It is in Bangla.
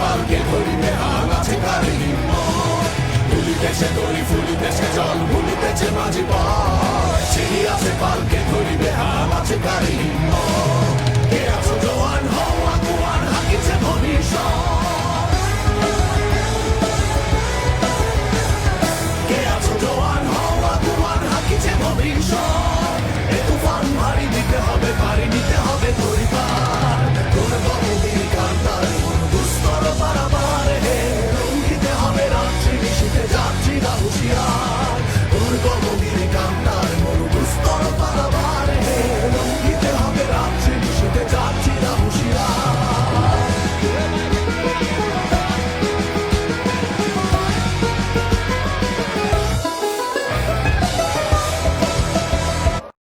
পালকে ধরিবে হাল আছে কার হিম্মত। ভুলিতেছে দড়ি ফুলিতেছে জল ভুলিতেছে মাঝি পথ, ছিড়ি আছে পালকে ধরিবে হাল আছে কার হিম্মত। কে আছো জওয়ান হও আগুয়ান হাকিছে ভবিষ্যৎ, কে আছো জওয়ান হও আগুয়ান হাকিছে ভবিষ্যৎ। এ তুফান ভারী দিতে হবে পারি নিতে হবে ধরি পার, তোর বমগির কান্তার মন দুস্তর পারাবার হে। লঙ্ঘিতে হবে রাত্রি নিশীতে যাত্রীরা হুঁশিয়ার, তোর বমগির কান্তার মন দুস্তর পারাবার হে। লঙ্ঘিতে হবে রাত্রি নিশীতে যাত্রী